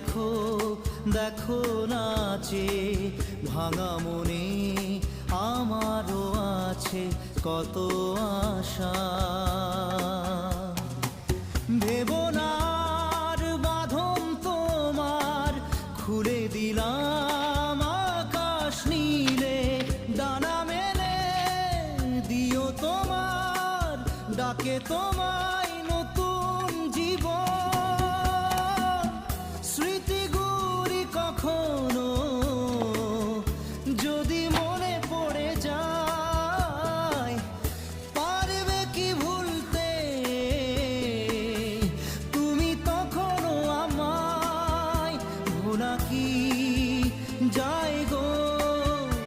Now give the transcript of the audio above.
দেখো দেখো নাচে ভাঙা মনে আমারও আছে কত আশা। ভেবো না আর বাঁধন তোমার, খুলে দিলাম আকাশ নীলে। ডানা মেলে দিও তোমার, ডাকে তোমায়